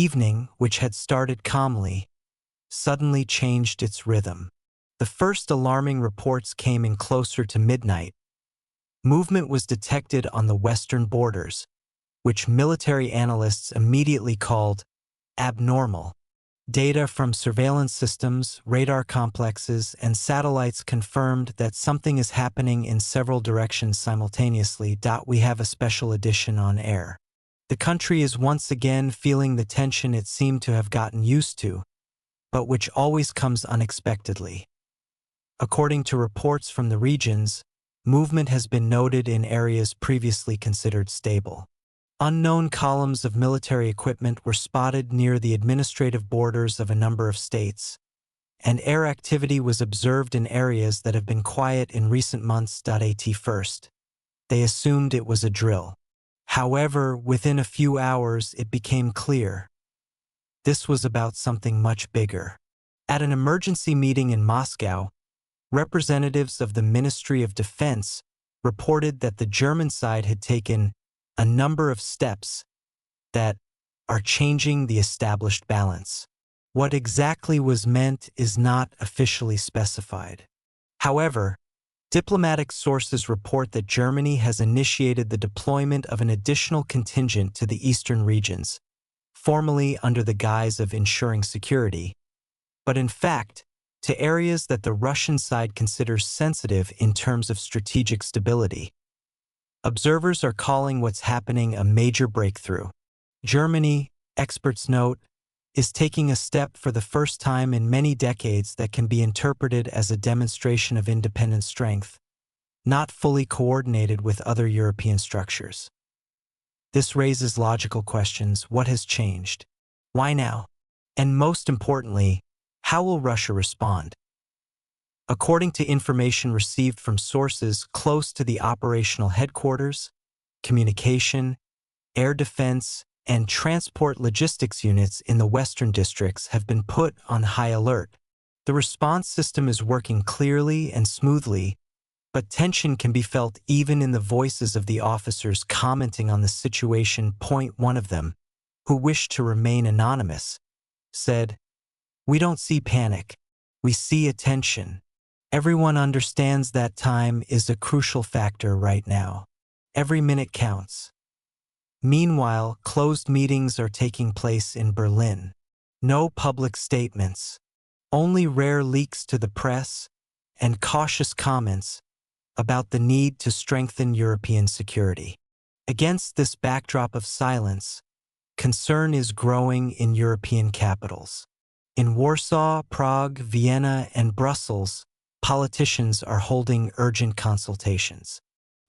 evening, which had started calmly, suddenly changed its rhythm. The first alarming reports came in closer to midnight. Movement was detected on the western borders, which military analysts immediately called abnormal. Data from surveillance systems, radar complexes, and satellites confirmed that something is happening in several directions simultaneously. We have a special edition on air. The country is once again feeling the tension it seemed to have gotten used to, but which always comes unexpectedly. According to reports from the regions, movement has been noted in areas previously considered stable. Unknown columns of military equipment were spotted near the administrative borders of a number of states, and air activity was observed in areas that have been quiet in recent months. At first, they assumed it was a drill. However, within a few hours it became clear this was about something much bigger. At an emergency meeting in Moscow, representatives of the Ministry of Defense reported that the German side had taken a number of steps that are changing the established balance. What exactly was meant is not officially specified. However, diplomatic sources report that Germany has initiated the deployment of an additional contingent to the eastern regions, formally under the guise of ensuring security, but in fact, to areas that the Russian side considers sensitive in terms of strategic stability. Observers are calling what's happening a major breakthrough. Germany, experts note, is taking a step for the first time in many decades that can be interpreted as a demonstration of independent strength, not fully coordinated with other European structures. This raises logical questions. What has changed? Why now? And most importantly, how will Russia respond? According to information received from sources close to the operational headquarters, communication, air defense, and transport logistics units in the western districts have been put on high alert. The response system is working clearly and smoothly, but tension can be felt even in the voices of the officers commenting on the situation. One of them, who wished to remain anonymous, said, "We don't see panic, we see attention. Everyone understands that time is a crucial factor right now. Every minute counts." Meanwhile, closed meetings are taking place in Berlin. No public statements, only rare leaks to the press and cautious comments about the need to strengthen European security. Against this backdrop of silence, concern is growing in European capitals. In Warsaw, Prague, Vienna, and Brussels, politicians are holding urgent consultations.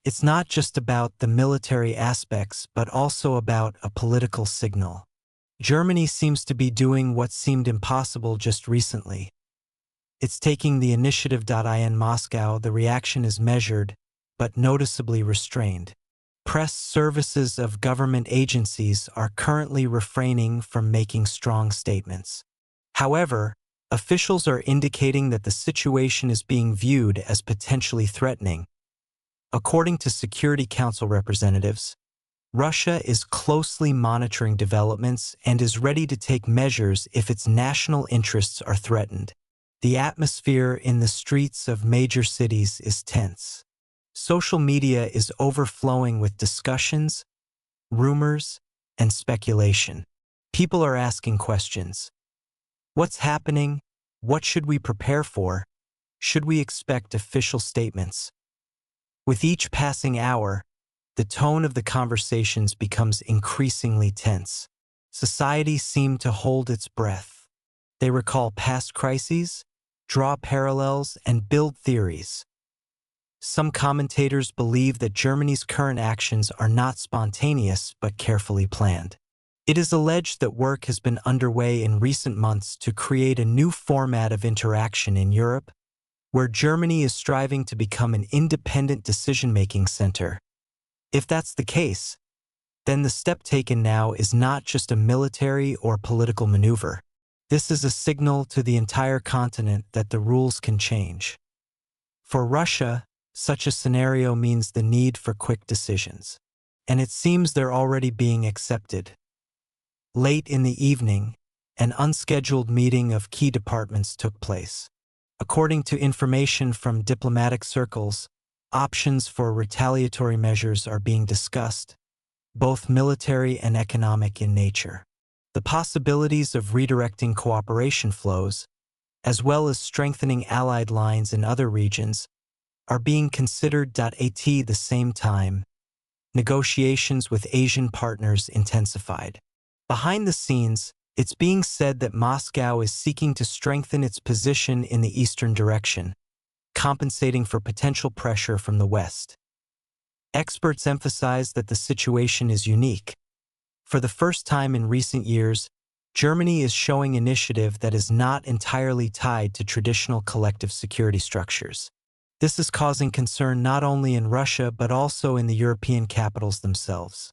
It's not just about the military aspects, but also about a political signal. Germany seems to be doing what seemed impossible just recently. It's taking the initiative. In Moscow, the reaction is measured, but noticeably restrained. Press services of government agencies are currently refraining from making strong statements. However, officials are indicating that the situation is being viewed as potentially threatening. According to Security Council representatives, Russia is closely monitoring developments and is ready to take measures if its national interests are threatened. The atmosphere in the streets of major cities is tense. Social media is overflowing with discussions, rumors, and speculation. People are asking questions. What's happening? What should we prepare for? Should we expect official statements? With each passing hour, the tone of the conversations becomes increasingly tense. Society seemed to hold its breath. They recall past crises, draw parallels, and build theories. Some commentators believe that Germany's current actions are not spontaneous but carefully planned. It is alleged that work has been underway in recent months to create a new format of interaction in Europe, where Germany is striving to become an independent decision-making center. If that's the case, then the step taken now is not just a military or political maneuver. This is a signal to the entire continent that the rules can change. For Russia, such a scenario means the need for quick decisions, and it seems they're already being accepted. Late in the evening, an unscheduled meeting of key departments took place. According to information from diplomatic circles, options for retaliatory measures are being discussed, both military and economic in nature. The possibilities of redirecting cooperation flows, as well as strengthening allied lines in other regions, are being considered. At the same time, negotiations with Asian partners intensified. Behind the scenes, it's being said that Moscow is seeking to strengthen its position in the eastern direction, compensating for potential pressure from the West. Experts emphasize that the situation is unique. For the first time in recent years, Germany is showing initiative that is not entirely tied to traditional collective security structures. This is causing concern not only in Russia but also in the European capitals themselves.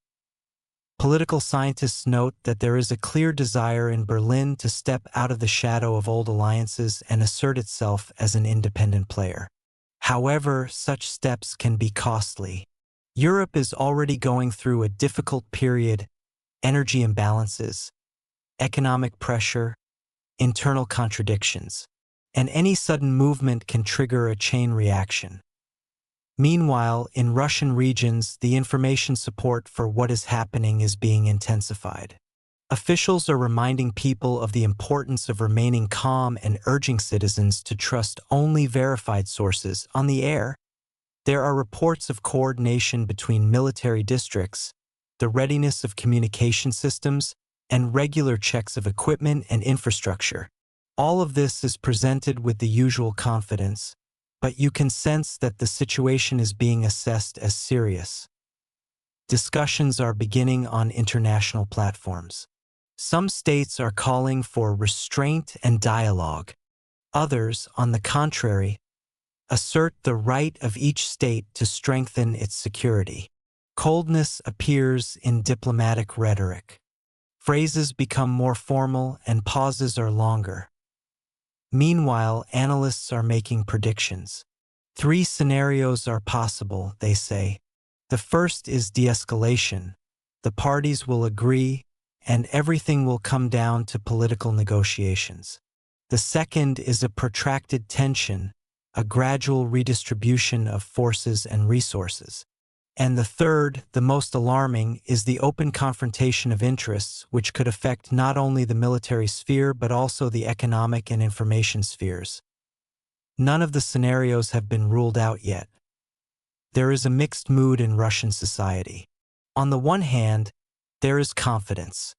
Political scientists note that there is a clear desire in Berlin to step out of the shadow of old alliances and assert itself as an independent player. However, such steps can be costly. Europe is already going through a difficult period: energy imbalances, economic pressure, internal contradictions, and any sudden movement can trigger a chain reaction. Meanwhile, in Russian regions, the information support for what is happening is being intensified. Officials are reminding people of the importance of remaining calm and urging citizens to trust only verified sources. On the air, there are reports of coordination between military districts, the readiness of communication systems, and regular checks of equipment and infrastructure. All of this is presented with the usual confidence, but you can sense that the situation is being assessed as serious. Discussions are beginning on international platforms. Some states are calling for restraint and dialogue. Others, on the contrary, assert the right of each state to strengthen its security. Coldness appears in diplomatic rhetoric. Phrases become more formal and pauses are longer. Meanwhile, analysts are making predictions. 3 scenarios are possible, they say. The first is de-escalation. The parties will agree, and everything will come down to political negotiations. The second is a protracted tension, a gradual redistribution of forces and resources. And the third, the most alarming, is the open confrontation of interests, which could affect not only the military sphere but also the economic and information spheres. None of the scenarios have been ruled out yet. There is a mixed mood in Russian society. On the one hand, there is confidence.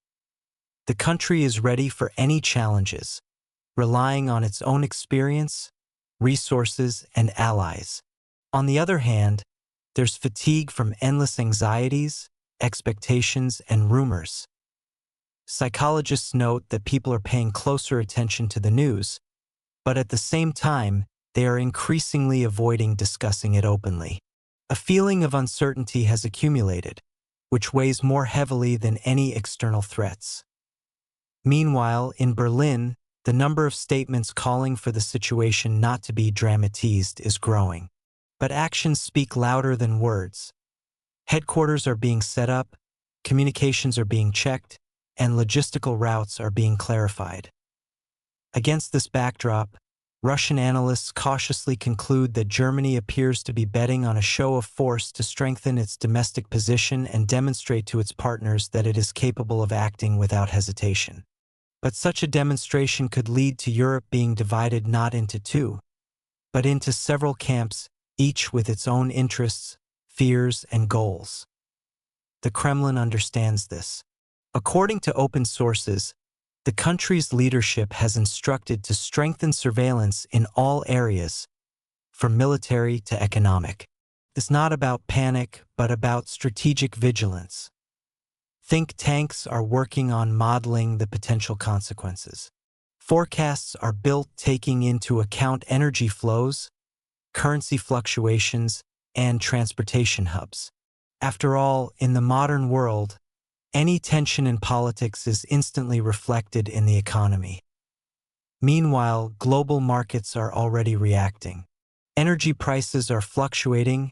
The country is ready for any challenges, relying on its own experience, resources, and allies. On the other hand, there's fatigue from endless anxieties, expectations, and rumors. Psychologists note that people are paying closer attention to the news, but at the same time, they are increasingly avoiding discussing it openly. A feeling of uncertainty has accumulated, which weighs more heavily than any external threats. Meanwhile, in Berlin, the number of statements calling for the situation not to be dramatized is growing. But actions speak louder than words. Headquarters are being set up, communications are being checked, and logistical routes are being clarified. Against this backdrop, Russian analysts cautiously conclude that Germany appears to be betting on a show of force to strengthen its domestic position and demonstrate to its partners that it is capable of acting without hesitation. But such a demonstration could lead to Europe being divided not into 2, but into several camps, each with its own interests, fears, and goals. The Kremlin understands this. According to open sources, the country's leadership has instructed to strengthen surveillance in all areas, from military to economic. It's not about panic, but about strategic vigilance. Think tanks are working on modeling the potential consequences. Forecasts are built taking into account energy flows, currency fluctuations, and transportation hubs. After all, in the modern world, any tension in politics is instantly reflected in the economy. Meanwhile, global markets are already reacting. Energy prices are fluctuating,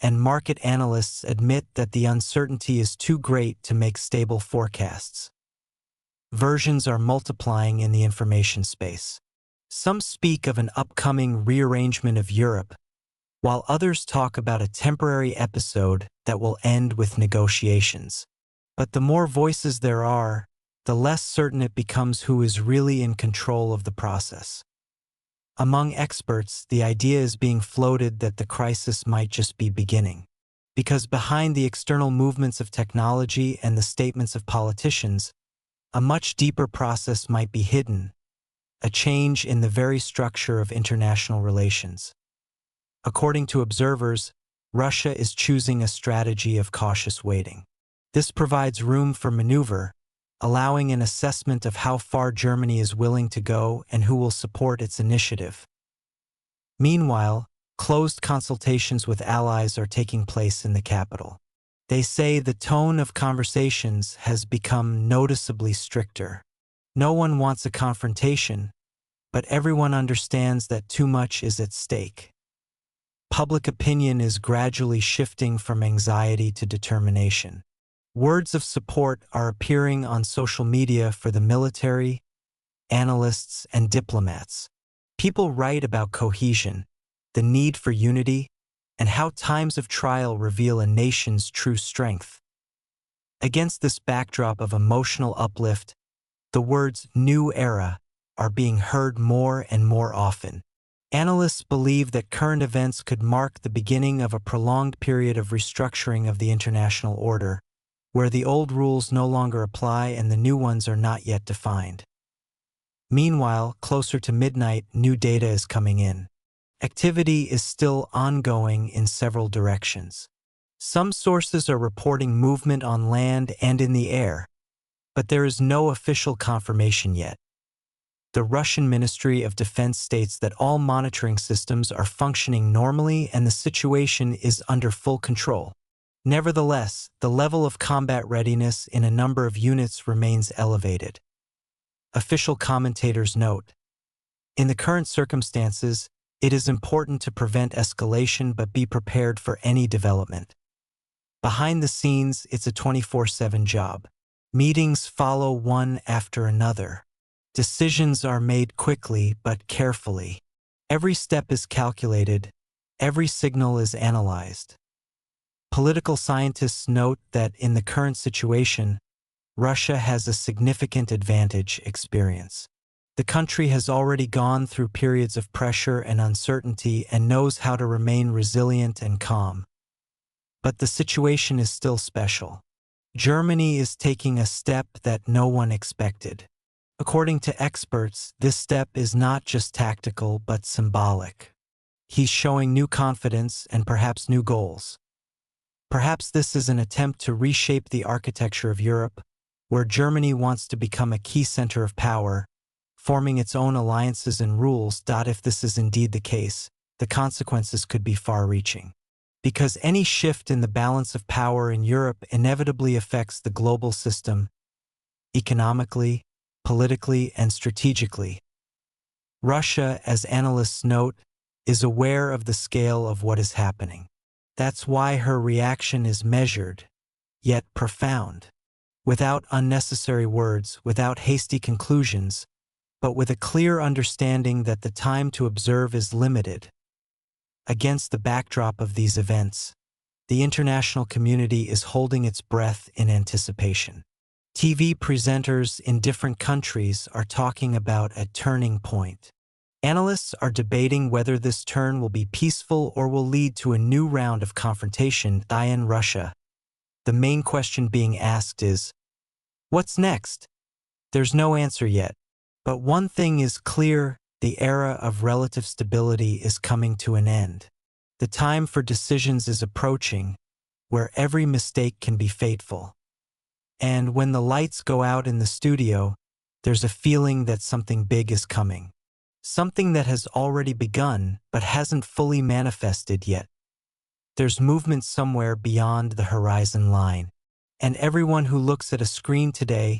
and market analysts admit that the uncertainty is too great to make stable forecasts. versions are multiplying in the information space. Some speak of an upcoming rearrangement of Europe, while others talk about a temporary episode that will end with negotiations. But the more voices there are, the less certain it becomes who is really in control of the process. Among experts, the idea is being floated that the crisis might just be beginning. Because behind the external movements of technology and the statements of politicians, a much deeper process might be hidden, a change in the very structure of international relations. According to observers, Russia is choosing a strategy of cautious waiting. This provides room for maneuver, allowing an assessment of how far Germany is willing to go and who will support its initiative. Meanwhile, closed consultations with allies are taking place in the capital. They say the tone of conversations has become noticeably stricter. No one wants a confrontation, but everyone understands that too much is at stake. Public opinion is gradually shifting from anxiety to determination. Words of support are appearing on social media for the military, analysts, and diplomats. People write about cohesion, the need for unity, and how times of trial reveal a nation's true strength. Against this backdrop of emotional uplift, the words "new era" are being heard more and more often. Analysts believe that current events could mark the beginning of a prolonged period of restructuring of the international order, where the old rules no longer apply and the new ones are not yet defined. Meanwhile, closer to midnight, new data is coming in. Activity is still ongoing in several directions. Some sources are reporting movement on land and in the air, but there is no official confirmation yet. The Russian Ministry of Defense states that all monitoring systems are functioning normally and the situation is under full control. Nevertheless, the level of combat readiness in a number of units remains elevated. Official commentators note, in the current circumstances, it is important to prevent escalation but be prepared for any development. Behind the scenes, it's a 24/7 job. Meetings follow one after another. Decisions are made quickly but carefully. Every step is calculated, every signal is analyzed. Political scientists note that in the current situation, Russia has a significant advantage experience. The country has already gone through periods of pressure and uncertainty and knows how to remain resilient and calm. But the situation is still special. Germany is taking a step that no one expected. According to experts, this step is not just tactical but symbolic. He's showing new confidence and perhaps new goals. Perhaps this is an attempt to reshape the architecture of Europe, where Germany wants to become a key center of power, forming its own alliances and rules. If this is indeed the case, the consequences could be far-reaching. Because any shift in the balance of power in Europe inevitably affects the global system, economically, politically, and strategically. Russia, as analysts note, is aware of the scale of what is happening. That's why her reaction is measured, yet profound. Without unnecessary words, without hasty conclusions, but with a clear understanding that the time to observe is limited. Against the backdrop of these events, the international community is holding its breath in anticipation. TV presenters in different countries are talking about a turning point. Analysts are debating whether this turn will be peaceful or will lead to a new round of confrontation in Russia. The main question being asked is, what's next? There's no answer yet. But one thing is clear, the era of relative stability is coming to an end. The time for decisions is approaching, where every mistake can be fateful. And when the lights go out in the studio, there's a feeling that something big is coming. Something that has already begun, but hasn't fully manifested yet. There's movement somewhere beyond the horizon line. And everyone who looks at a screen today,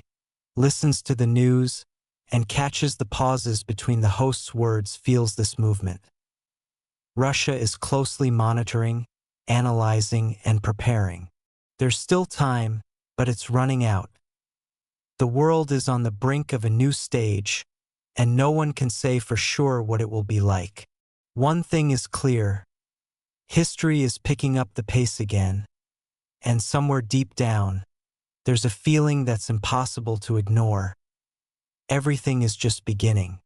listens to the news, and catches the pauses between the host's words feels this movement. Russia is closely monitoring, analyzing, and preparing. There's still time, but it's running out. The world is on the brink of a new stage, and no one can say for sure what it will be like. One thing is clear: history is picking up the pace again, and somewhere deep down, there's a feeling that's impossible to ignore. Everything is just beginning.